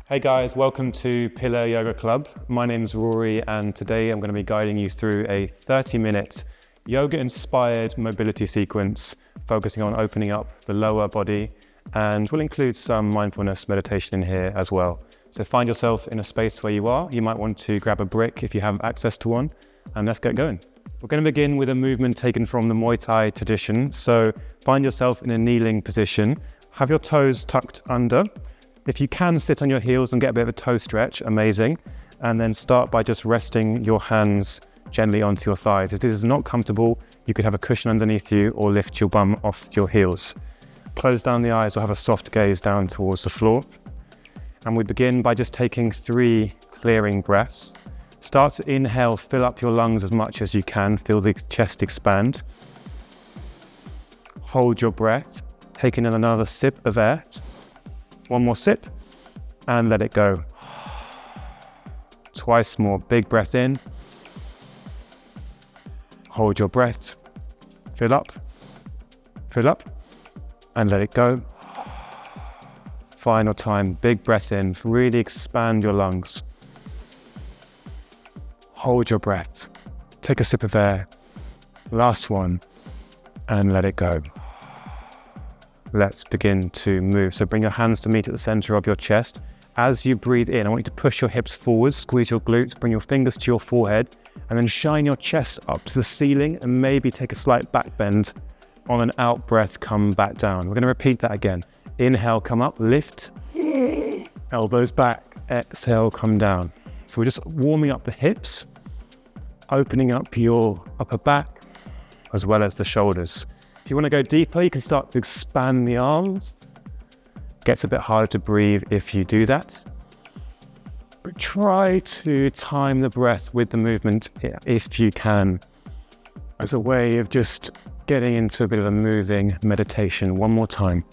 Hey guys, welcome to Pillar Yoga Club. My name's Rory and today I'm going to be guiding you through a 30-minute yoga-inspired mobility sequence focusing on opening up the lower body, and we'll include some mindfulness meditation in here as well. So find yourself in a space where you are. You might want to grab a brick if you have access to one, and let's get going. We're going to begin with a movement taken from the Muay Thai tradition. So find yourself in a kneeling position. Have your toes tucked under. If you can sit on your heels and get a bit of a toe stretch, amazing. And then start by just resting your hands gently onto your thighs. If this is not comfortable, you could have a cushion underneath you or lift your bum off your heels. Close down the eyes or have a soft gaze down towards the floor. And we begin by just taking 3 clearing breaths. Start to inhale, fill up your lungs as much as you can. Feel the chest expand. Hold your breath, taking in another sip of air. One more sip and let it go. Twice more. Big breath in. Hold your breath. Fill up and let it go. Final time. Big breath in. Really expand your lungs. Hold your breath. Take a sip of air. Last one and let it go. Let's begin to move. So bring your hands to meet at the center of your chest. As you breathe in, I want you to push your hips forward, squeeze your glutes, bring your fingers to your forehead, and then shine your chest up to the ceiling and maybe take a slight back bend. On an out breath, come back down. We're going to repeat that again. Inhale, come up, lift. Elbows back. Exhale, come down. So we're just warming up the hips, opening up your upper back, as well as the shoulders. If you want to go deeper, you can start to expand the arms. Gets a bit harder to breathe if you do that. But try to time the breath with the movement if you can, as a way of just getting into a bit of a moving meditation. One more time.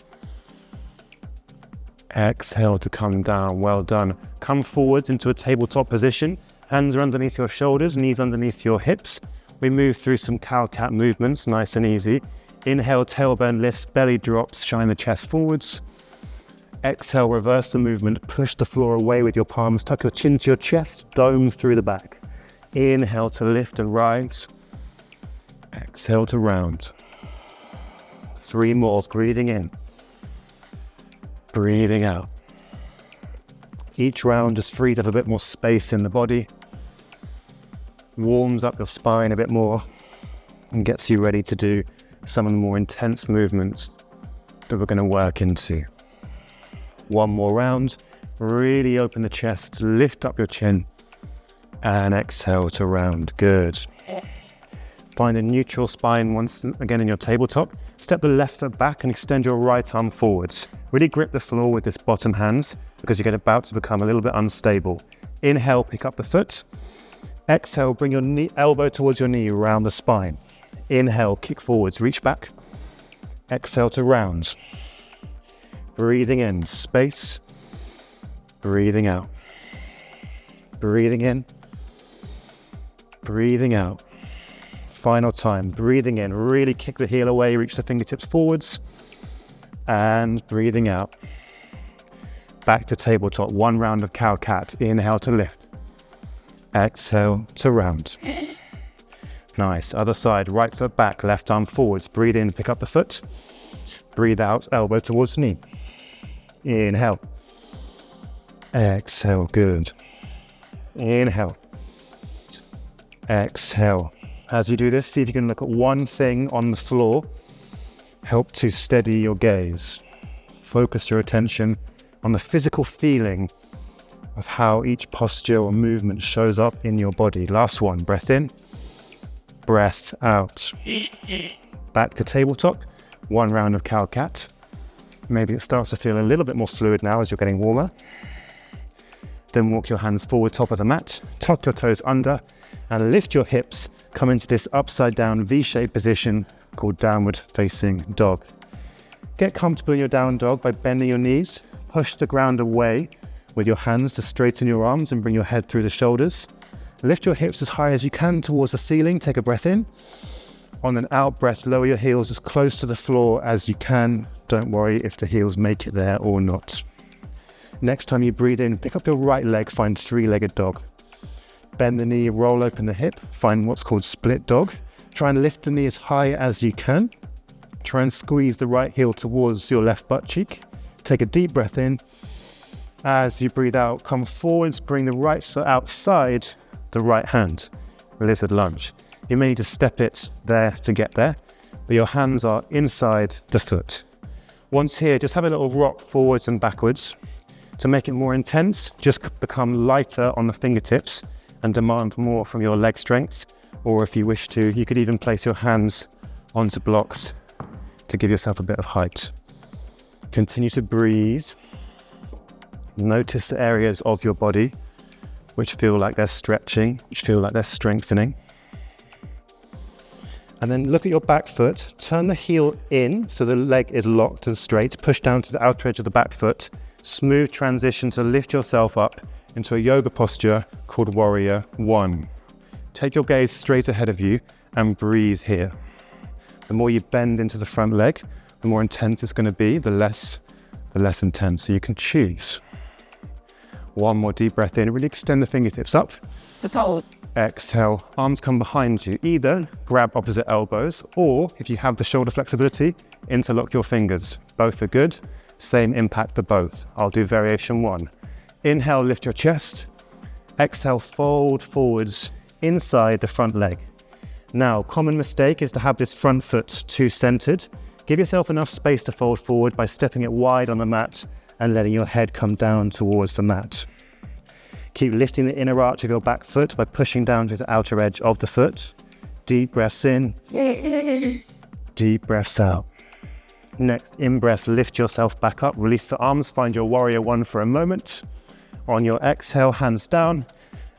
Exhale to come down. Well done. Come forwards into a tabletop position. Hands are underneath your shoulders, knees underneath your hips. We move through some cow-cat movements, nice and easy. Inhale, tailbone lifts, belly drops, shine the chest forwards. Exhale, reverse the movement, push the floor away with your palms, tuck your chin to your chest, dome through the back. Inhale to lift and rise. Exhale to round. 3 more, breathing in. Breathing out. Each round just frees up a bit more space in the body, warms up your spine a bit more, and gets you ready to do some of the more intense movements that we're going to work into. One more round. Really open the chest, lift up your chin, and exhale to round. Good. Find a neutral spine once again in your tabletop. Step the left foot back and extend your right arm forwards. Really grip the floor with this bottom hands because you're about to become a little bit unstable. Inhale, pick up the foot. Exhale, bring your elbow towards your knee, round the spine. Inhale, kick forwards, reach back. Exhale to round. Breathing in, space. Breathing out. Breathing in. Breathing out. Final time, breathing in, really kick the heel away, reach the fingertips forwards. And breathing out. Back to tabletop, 1 round of cow-cat. Inhale to lift. Exhale to round. Nice. Other side, right foot back, left arm forwards. Breathe in, pick up the foot. Breathe out, elbow towards knee. Inhale. Exhale, good. Inhale. Exhale. As you do this, see if you can look at one thing on the floor. Help to steady your gaze. Focus your attention on the physical feeling of how each posture or movement shows up in your body. Last one, breath in. Breath out. Back to tabletop. 1 round of cow-cat. Maybe it starts to feel a little bit more fluid now as you're getting warmer. Then walk your hands forward, top of the mat. Tuck your toes under and lift your hips. Come into this upside down V-shaped position called downward facing dog. Get comfortable in your down dog by bending your knees. Push the ground away with your hands to straighten your arms and bring your head through the shoulders. Lift your hips as high as you can towards the ceiling. Take a breath in. On an out breath, lower your heels as close to the floor as you can. Don't worry if the heels make it there or not. Next time you breathe in, pick up your right leg, find three-legged dog. Bend the knee, roll open the hip, find what's called split dog. Try and lift the knee as high as you can. Try and squeeze the right heel towards your left butt cheek. Take a deep breath in. As you breathe out, come forwards, bring the right foot outside the right hand. Lizard lunge. You may need to step it there to get there, but your hands are inside the foot. Once here, just have a little rock forwards and backwards. To make it more intense, just become lighter on the fingertips and demand more from your leg strength. Or if you wish to, you could even place your hands onto blocks to give yourself a bit of height. Continue to breathe. Notice the areas of your body which feel like they're stretching, which feel like they're strengthening. And then look at your back foot, turn the heel in so the leg is locked and straight, push down to the outer edge of the back foot, smooth transition to lift yourself up into a yoga posture called Warrior One. Take your gaze straight ahead of you and breathe here. The more you bend into the front leg, the more intense it's going to be, the less intense. So you can choose. One more deep breath in, really extend the fingertips up. Exhale, arms come behind you. Either grab opposite elbows, or if you have the shoulder flexibility, interlock your fingers. Both are good, same impact for both. I'll do variation one. Inhale, lift your chest. Exhale, fold forwards inside the front leg. Now, common mistake is to have this front foot too centered. Give yourself enough space to fold forward by stepping it wide on the mat and letting your head come down towards the mat. Keep lifting the inner arch of your back foot by pushing down to the outer edge of the foot. Deep breaths in, deep breaths out. Next, in-breath, lift yourself back up, release the arms, find your Warrior One for a moment. On your exhale, hands down,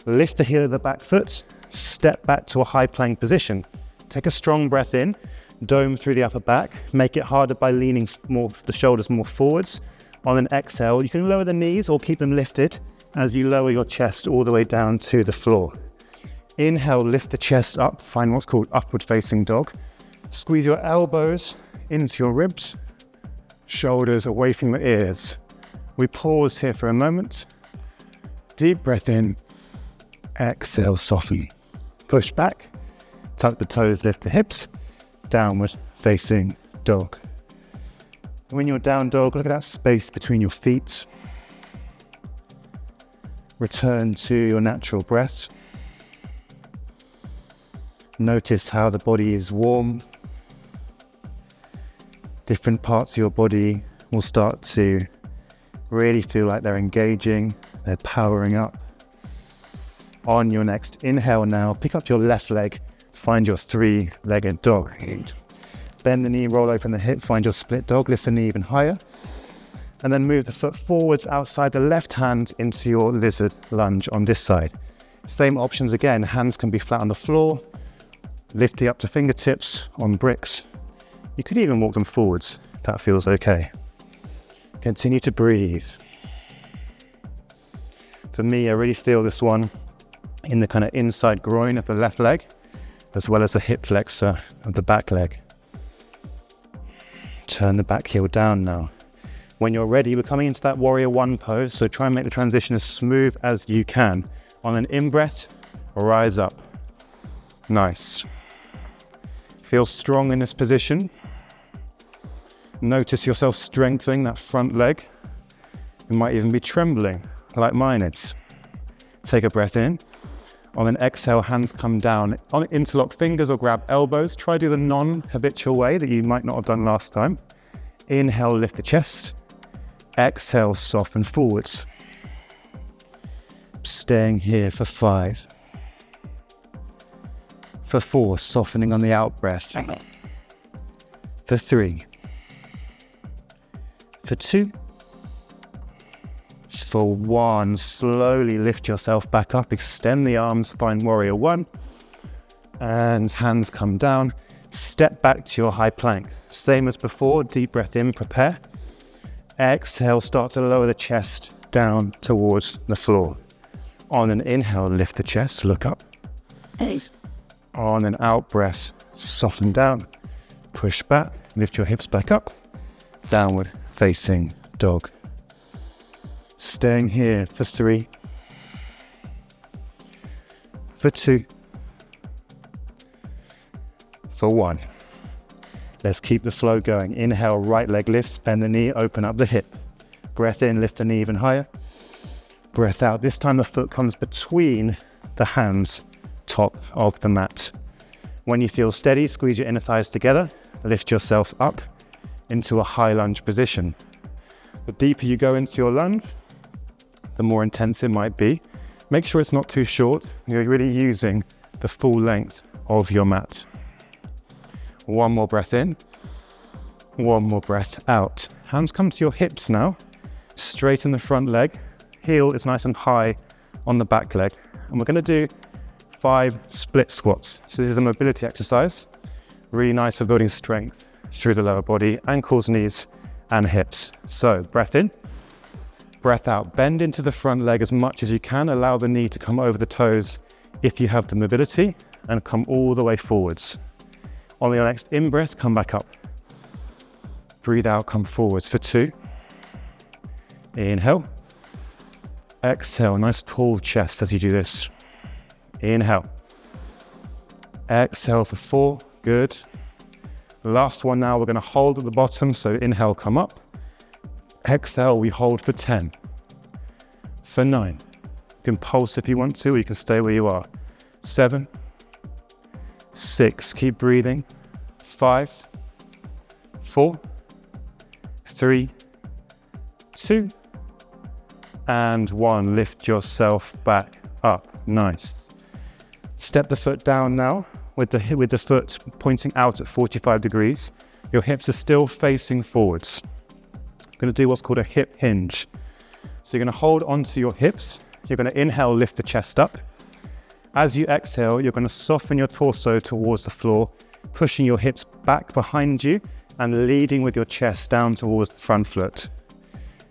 lift the heel of the back foot, step back to a high plank position. Take a strong breath in, dome through the upper back, make it harder by leaning the shoulders more forwards. On an exhale, you can lower the knees or keep them lifted as you lower your chest all the way down to the floor. Inhale, lift the chest up, find what's called upward facing dog. Squeeze your elbows into your ribs, shoulders away from the ears. We pause here for a moment. Deep breath in, exhale, soften. Push back, tuck the toes, lift the hips, downward facing dog. When you're down dog, look at that space between your feet. Return to your natural breath. Notice how the body is warm. Different parts of your body will start to really feel like they're engaging, they're powering up. On your next inhale now, pick up your left leg, find your three-legged dog. Bend the knee, roll open the hip, find your split dog, lift the knee even higher. And then move the foot forwards outside the left hand into your lizard lunge on this side. Same options again, hands can be flat on the floor, lifting up to fingertips on bricks. You could even walk them forwards, if that feels okay. Continue to breathe. For me, I really feel this one in the kind of inside groin of the left leg, as well as the hip flexor of the back leg. Turn the back heel down now. When you're ready, we're coming into that Warrior One pose, so try and make the transition as smooth as you can. On an in-breath, rise up. Nice. Feel strong in this position. Notice yourself strengthening that front leg. You might even be trembling, like mine is. Take a breath in. On an exhale, hands come down. On interlock fingers or grab elbows. Try to do the non-habitual way that you might not have done last time. Inhale, lift the chest. Exhale, soften forwards. Staying here for 5. For 4, softening on the out breath. For 3. For 2. For 1, slowly lift yourself back up, extend the arms, find Warrior One, and hands come down. Step back to your high plank. Same as before, deep breath in, prepare. Exhale, start to lower the chest down towards the floor. On an inhale, lift the chest, look up. On an out breath, soften down, push back, lift your hips back up. Downward facing dog. Staying here for 3, for 2, for 1. Let's keep the flow going. Inhale, right leg lifts, bend the knee, open up the hip. Breath in, lift the knee even higher. Breath out. This time the foot comes between the hands, top of the mat. When you feel steady, squeeze your inner thighs together, lift yourself up into a high lunge position. The deeper you go into your lunge, the more intense it might be. Make sure it's not too short. You're really using the full length of your mat. One more breath in, one more breath out. Hands come to your hips now. Straighten the front leg. Heel is nice and high on the back leg. And we're going to do 5 split squats. So this is a mobility exercise. Really nice for building strength through the lower body, ankles, knees, and hips. So breath in, breath out. Bend into the front leg as much as you can. Allow the knee to come over the toes if you have the mobility, and come all the way forwards. On your next in-breath, come back up. Breathe out, come forwards for 2. Inhale. Exhale, nice tall chest as you do this. Inhale. Exhale for 4, good. Last one now, we're going to hold at the bottom, so inhale, come up. Exhale, we hold for 10. For 9. You can pulse if you want to, or you can stay where you are. 7. 6, keep breathing. 5, 4, 3, 2, and 1. Lift yourself back up. Nice. Step the foot down now with the foot pointing out at 45 degrees. Your hips are still facing forwards. I'm going to do what's called a hip hinge. So you're going to hold onto your hips. You're going to inhale, lift the chest up. As you exhale, you're going to soften your torso towards the floor, pushing your hips back behind you and leading with your chest down towards the front foot.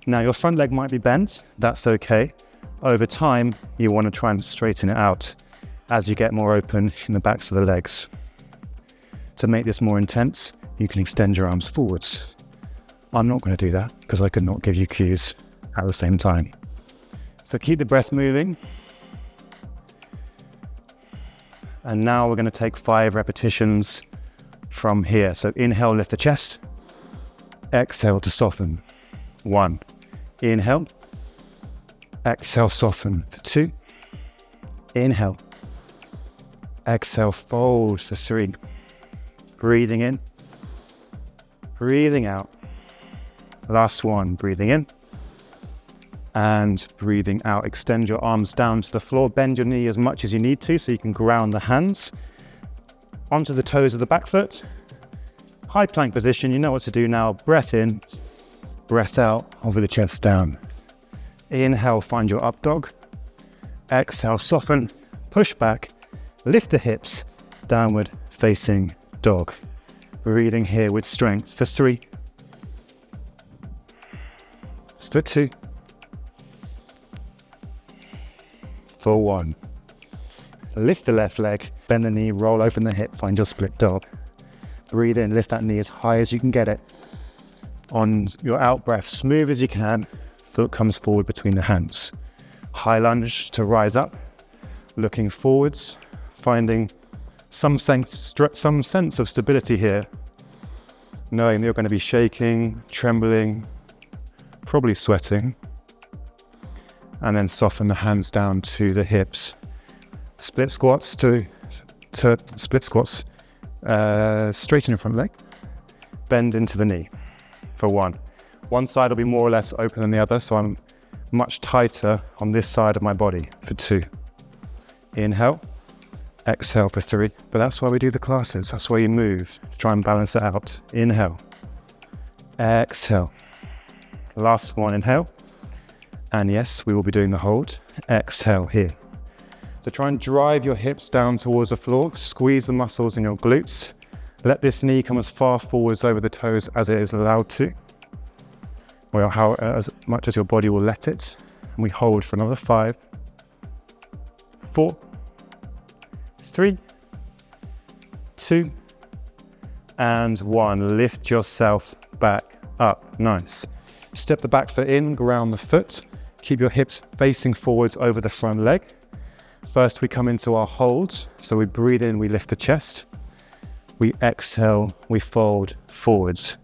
Now your front leg might be bent, that's okay. Over time, you want to try and straighten it out as you get more open in the backs of the legs. To make this more intense, you can extend your arms forwards. I'm not going to do that because I could not give you cues at the same time. So keep the breath moving. And now we're going to take 5 repetitions from here. So inhale, lift the chest. Exhale to soften. 1. Inhale. Exhale, soften for 2. Inhale. Exhale, fold for 3. Breathing in. Breathing out. Last one, breathing in. And breathing out. Extend your arms down to the floor. Bend your knee as much as you need to so you can ground the hands onto the toes of the back foot. High plank position, you know what to do now. Breath in, breath out, over the chest down. Inhale, find your up dog. Exhale, soften, push back, lift the hips, downward facing dog. Breathing here with strength for 3. For 2. For 1. Lift the left leg, bend the knee, roll open the hip, find your split dog. Breathe in, lift that knee as high as you can get it. On your out breath, smooth as you can, foot comes forward between the hands. High lunge to rise up, looking forwards, finding some sense of stability here, knowing that you're going to be shaking, trembling, probably sweating, and then soften the hands down to the hips. Split squats to split squats. Straighten your front leg, bend into the knee for 1. One side will be more or less open than the other, so I'm much tighter on this side of my body for 2. Inhale, exhale for 3. But that's why we do the classes. That's why you move to try and balance it out. Inhale, exhale. Last one, inhale. And yes, we will be doing the hold. Exhale here. So try and drive your hips down towards the floor. Squeeze the muscles in your glutes. Let this knee come as far forwards over the toes as it is allowed to. Well, as much as your body will let it. And we hold for another 5, 4, 3, 2, and 1. Lift yourself back up. Nice. Step the back foot in, ground the foot. Keep your hips facing forwards over the front leg. First, we come into our holds. So we breathe in, we lift the chest. We exhale, we fold forwards.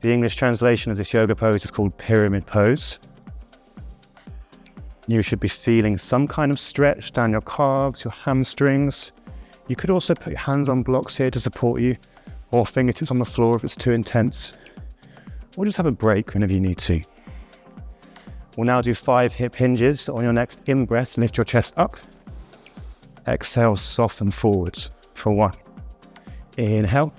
The English translation of this yoga pose is called pyramid pose. You should be feeling some kind of stretch down your calves, your hamstrings. You could also put your hands on blocks here to support you, or fingertips on the floor if it's too intense. Or just have a break whenever you need to. We'll now do 5 hip hinges. On your next in-breath, lift your chest up. Exhale, soften forwards for 1. Inhale.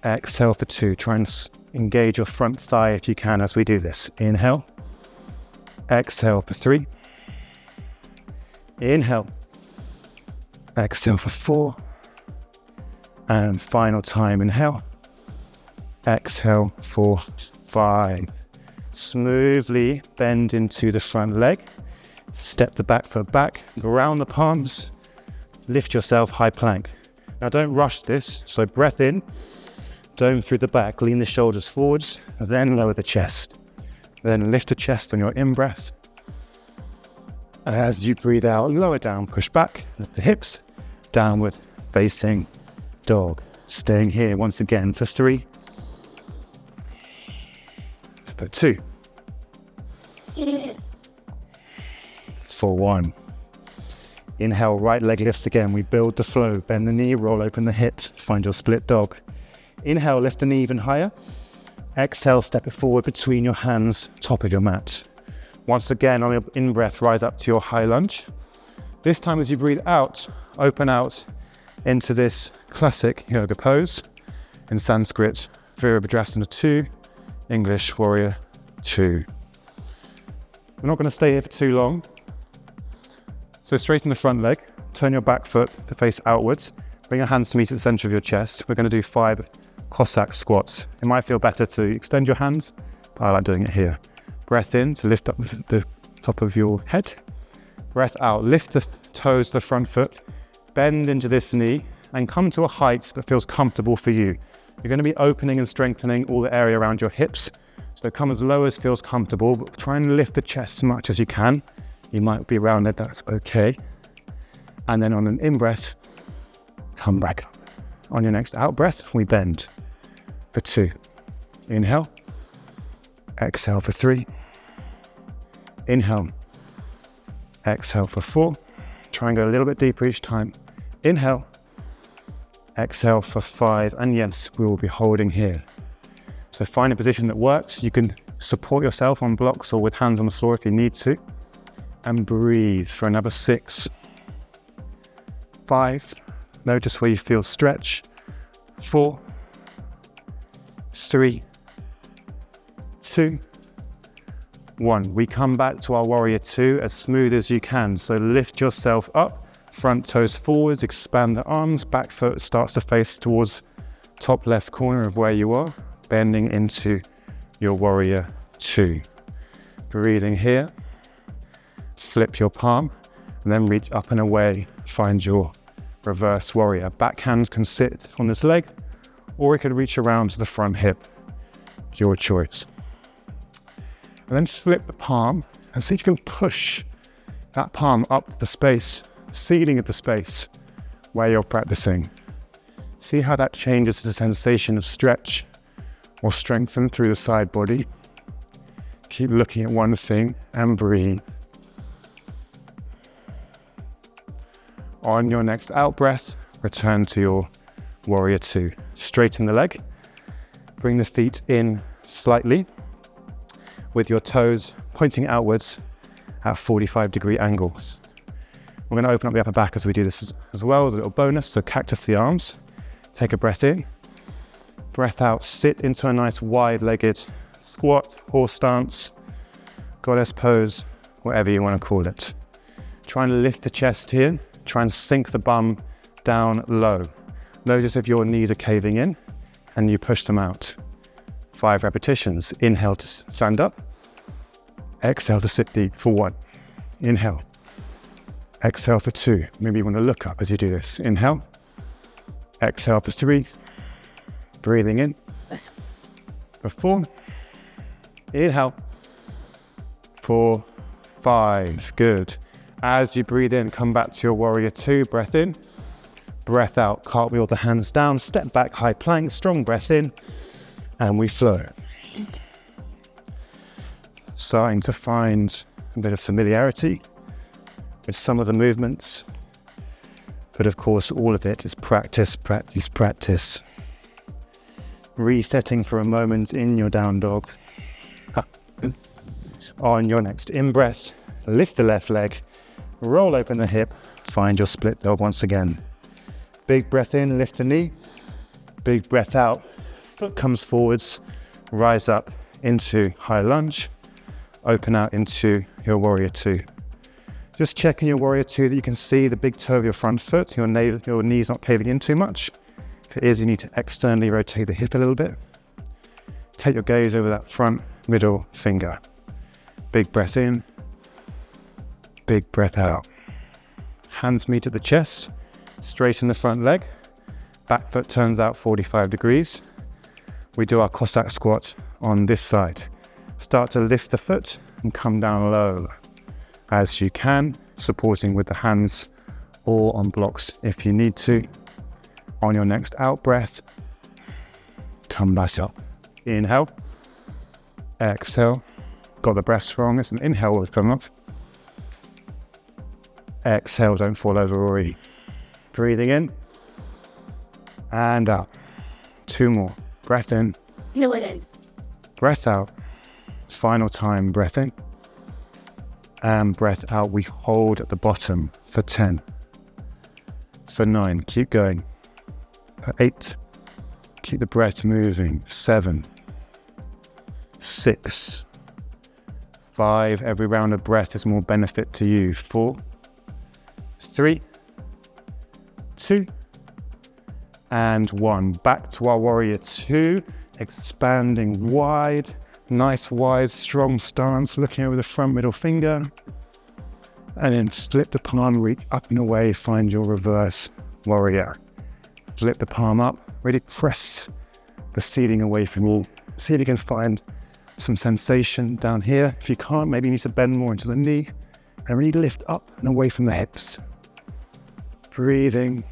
Exhale for 2. Try and engage your front thigh if you can as we do this. Inhale. Exhale for 3. Inhale. Exhale for 4. And final time, inhale. Exhale for 5. Smoothly bend into the front leg. Step the back foot back, ground the palms, lift yourself, high plank. Now don't rush this, so breath in, dome through the back, lean the shoulders forwards, then lower the chest. Then lift the chest on your in-breath. As you breathe out, lower down, push back, lift the hips, downward facing dog. Staying here once again for 3, for 2, for 1. Inhale, right leg lifts again. We build the flow, bend the knee, roll open the hips, find your split dog. Inhale, lift the knee even higher. Exhale, step it forward between your hands, top of your mat. Once again, on your in-breath, rise up to your high lunge. This time as you breathe out, open out into this classic yoga pose. In Sanskrit, Virabhadrasana 2, English Warrior 2. We're not going to stay here for too long. So straighten the front leg, turn your back foot to face outwards, bring your hands to meet at the center of your chest. We're going to do 5 Cossack squats. It might feel better to extend your hands, but I like doing it here. Breath in to lift up the top of your head. Breath out, lift the toes to the front foot, bend into this knee, and come to a height that feels comfortable for you. You're going to be opening and strengthening all the area around your hips. So come as low as feels comfortable, but try and lift the chest as much as you can. You might be rounded, that's okay. And then on an in-breath, come back up. On your next out-breath, we bend for 2. Inhale. Exhale for 3. Inhale. Exhale for 4. Try and go a little bit deeper each time. Inhale. Exhale for 5. And yes, we will be holding here. So find a position that works. You can support yourself on blocks or with hands on the floor if you need to. And breathe for another 6. 5. Notice where you feel stretch. 4. 3. 2. 1. We come back to our warrior 2 as smooth as you can. So lift yourself up, front toes forwards, expand the arms, back foot starts to face towards top left corner of where you are, bending into your warrior 2. Breathing here, flip your palm, and then reach up and away, find your reverse warrior. Back hands can sit on this leg, or it could reach around to the front hip, your choice. And then flip the palm and see if you can push that palm up the space, ceiling of the space where you're practicing. See how that changes the sensation of stretch or strengthen through the side body. Keep looking at one thing and breathe. On your next out breath, return to your warrior 2. Straighten the leg, bring the feet in slightly with your toes pointing outwards at 45-degree angles. We're going to open up the upper back as we do this as well as a little bonus. So cactus the arms. Take a breath in. Breath out. Sit into a nice wide-legged squat, horse stance, goddess pose, whatever you want to call it. Try and lift the chest here. Try and sink the bum down low. Notice if your knees are caving in and you push them out. 5 repetitions. Inhale to stand up. Exhale to sit deep for 1. Inhale. Exhale for 2. Maybe you want to look up as you do this. Inhale. Exhale for 3. Breathing in. For 4. Inhale. 4, 5, good. As you breathe in, come back to your warrior 2, breath in, breath out, cartwheel the hands down, step back, high plank, strong breath in, and we flow. Starting to find a bit of familiarity with some of the movements, but of course all of it is practice, practice, practice. Resetting for a moment in your down dog. On your next in-breath, lift the left leg, roll open the hip, find your split dog once again. Big breath in, lift the knee, big breath out, foot comes forwards, rise up into high lunge, open out into your warrior 2. Just checking your warrior 2 that you can see the big toe of your front foot, your knee's not caving in too much. If it is, you need to externally rotate the hip a little bit. Take your gaze over that front middle finger. Big breath in, big breath out. Hands meet at the chest, straighten the front leg, back foot turns out 45 degrees. We do our Cossack squat on this side. Start to lift the foot and come down low as you can, supporting with the hands or on blocks if you need to. On your next out breath, come back up. Inhale, exhale. Got the breath wrong, it's an inhale always come up. Exhale, don't fall over already. Breathing in and out. 2 more. Breath in. Feel it in. Breath out. Final time, breath in. And breath out. We hold at the bottom for 10. For 9, keep going. For 8, keep the breath moving. 7, 6, 5, every round of breath is more benefit to you. 4, 3, 2, and 1. Back to our warrior 2, expanding wide, nice wide, strong stance, looking over the front middle finger, and then slip the palm, reach up and away, find your reverse warrior. Flip the palm up, really press the ceiling away from you. See if you can find some sensation down here. If you can't, maybe you need to bend more into the knee and really lift up and away from the hips. Breathing.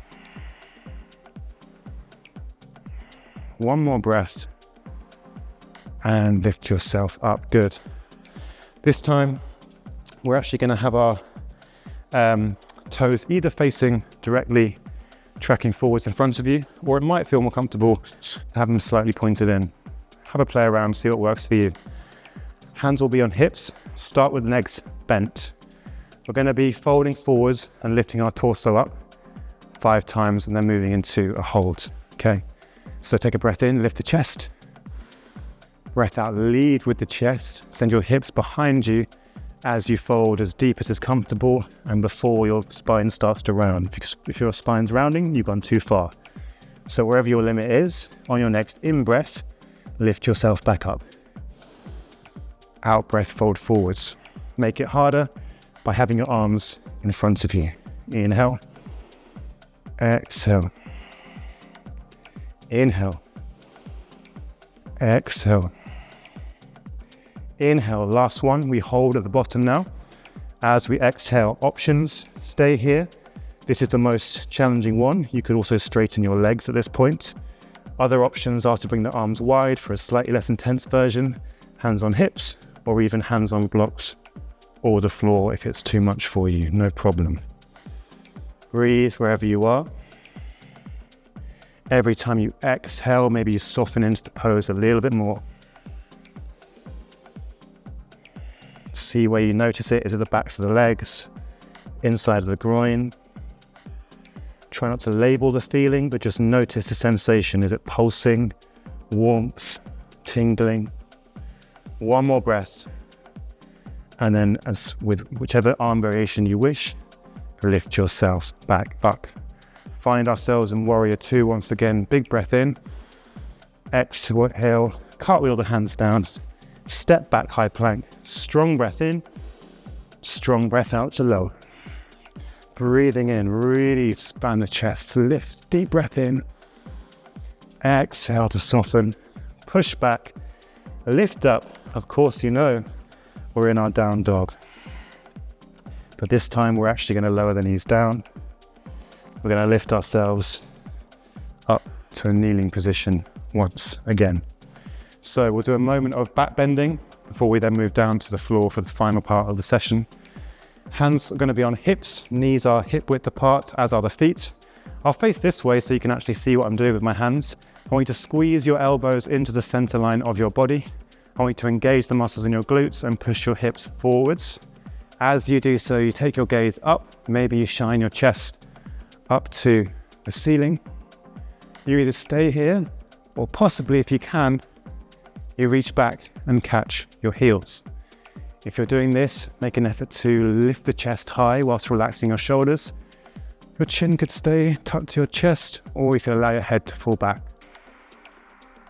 1 more breath and lift yourself up. Good. This time we're actually going to have our toes either facing directly, tracking forwards in front of you, or it might feel more comfortable to have them slightly pointed in. Have a play around, see what works for you. Hands will be on hips. Start with legs bent. We're going to be folding forwards and lifting our torso up 5 times and then moving into a hold. Okay, so take a breath in, lift the chest. Breath out, lead with the chest. Send your hips behind you as you fold as deep as is comfortable and before your spine starts to round. If your spine's rounding, you've gone too far. So wherever your limit is, on your next in-breath, lift yourself back up. Out breath, fold forwards. Make it harder by having your arms in front of you. Inhale. Exhale. Inhale. Exhale. Inhale. Last one. We hold at the bottom now. As we exhale, options. Stay here. This is the most challenging one. You could also straighten your legs at this point. Other options are to bring the arms wide for a slightly less intense version, hands on hips, or even hands on blocks or the floor if it's too much for you, no problem. Breathe wherever you are. Every time you exhale, maybe you soften into the pose a little bit more. See where you notice it. Is it the backs of the legs, inside of the groin? Try not to label the feeling, but just notice the sensation. Is it pulsing, warmth, tingling? 1 more breath. And then, as with whichever arm variation you wish, lift yourself back up. Find ourselves in warrior 2 once again. Big breath in. Exhale, cartwheel the hands down. Step back, high plank. Strong breath in. Strong breath out to low. Breathing in, really expand the chest. Lift, deep breath in. Exhale to soften. Push back. Lift up. Of course, you know, we're in our down dog. But this time we're actually going to lower the knees down. We're going to lift ourselves up to a kneeling position once again. So we'll do a moment of back bending before we then move down to the floor for the final part of the session. Hands are going to be on hips, knees are hip width apart, as are the feet. I'll face this way so you can actually see what I'm doing with my hands. I want you to squeeze your elbows into the center line of your body. I want you to engage the muscles in your glutes and push your hips forwards. As you do so, you take your gaze up. Maybe you shine your chest up to the ceiling. You either stay here, or possibly, if you can, you reach back and catch your heels. If you're doing this, make an effort to lift the chest high whilst relaxing your shoulders. Your chin could stay tucked to your chest, or you can allow your head to fall back.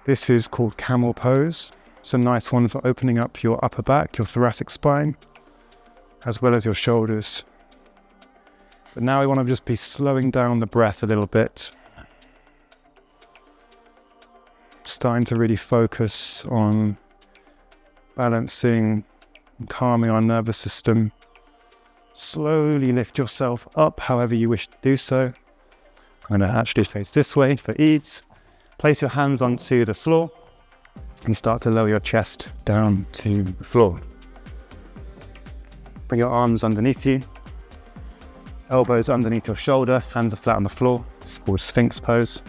This is called Camel pose. It's a nice one for opening up your upper back, your thoracic spine, as well as your shoulders. But now we want to just be slowing down the breath a little bit. Starting to really focus on balancing and calming our nervous system. Slowly lift yourself up however you wish to do so. I'm going to actually face this way for ease. Place your hands onto the floor and start to lower your chest down to the floor. Bring your arms underneath you, elbows underneath your shoulder, hands are flat on the floor. It's called Sphinx pose.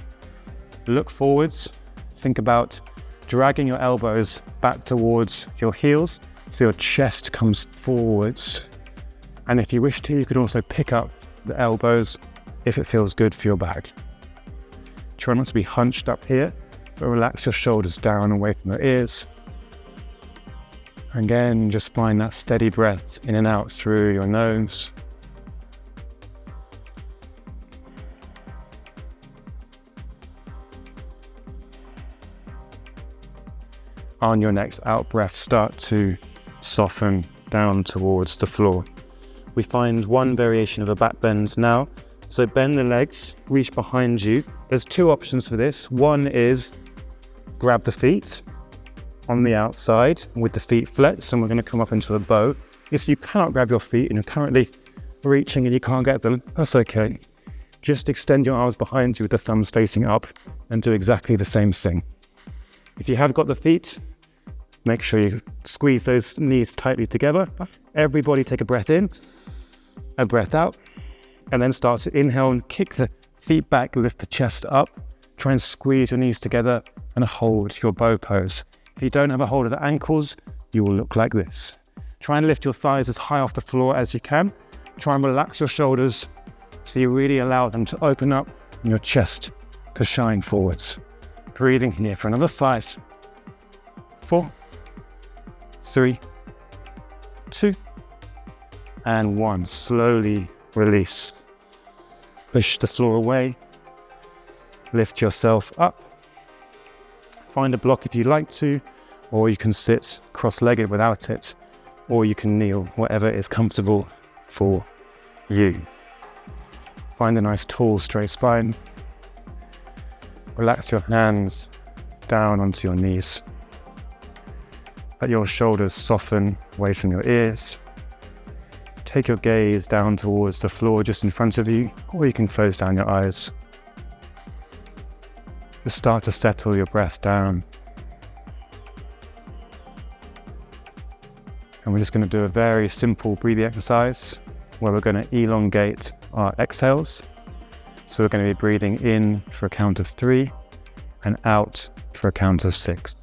Look forwards. Think about dragging your elbows back towards your heels so your chest comes forwards. And if you wish to, you could also pick up the elbows if it feels good for your back. Try not to be hunched up here, but relax your shoulders down away from your ears. Again, just find that steady breath in and out through your nose. On your next out breath, start to soften down towards the floor. We find one variation of a back bend now. So bend the legs, reach behind you. There's two options for this. One is grab the feet on the outside with the feet flexed, and we're going to come up into a bow. If you cannot grab your feet and you're currently reaching and you can't get them, that's okay. Just extend your arms behind you with the thumbs facing up and do exactly the same thing. If you have got the feet, make sure you squeeze those knees tightly together. Everybody take a breath in, a breath out, and then start to inhale and kick the feet back, lift the chest up. Try and squeeze your knees together and hold your bow pose. If you don't have a hold of the ankles, you will look like this. Try and lift your thighs as high off the floor as you can. Try and relax your shoulders so you really allow them to open up and your chest to shine forwards. Breathing here for another 5, 4, 3, 2, and 1. Slowly release. Push the floor away. Lift yourself up. Find a block if you like to, or you can sit cross-legged without it, or you can kneel, whatever is comfortable for you. Find a nice tall straight spine. Relax your hands down onto your knees. Let your shoulders soften away from your ears. Take your gaze down towards the floor just in front of you, or you can close down your eyes. Just start to settle your breath down. And we're just going to do a very simple breathing exercise where we're going to elongate our exhales. So we're going to be breathing in for a count of 3 and out for a count of 6.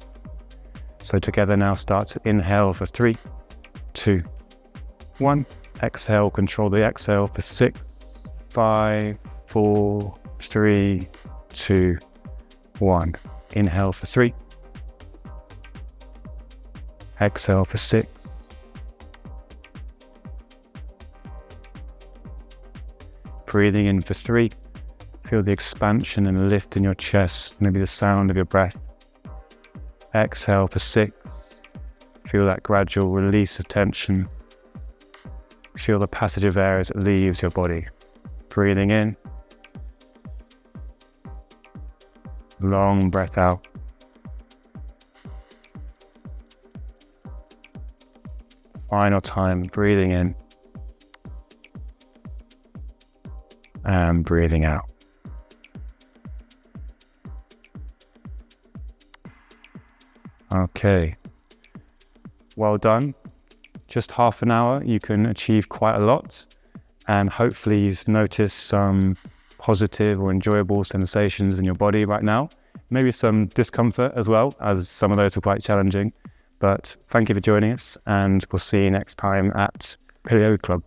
So together now start to inhale for 3, 2, 1. Exhale, control the exhale for 6, 5, 4, 3, 2, 1. Inhale for 3. Exhale for 6. Breathing in for 3. Feel the expansion and lift in your chest, maybe the sound of your breath. Exhale for 6. Feel that gradual release of tension. Feel the passage of air as it leaves your body. Breathing in. Long breath out. final time, breathing in and breathing out. Okay, well done. Just half an hour, you can achieve quite a lot, and hopefully you've noticed some positive or enjoyable sensations in your body right now. Maybe some discomfort as well, as some of those were quite challenging. But thank you for joining us, and we'll see you next time at Paleo Club.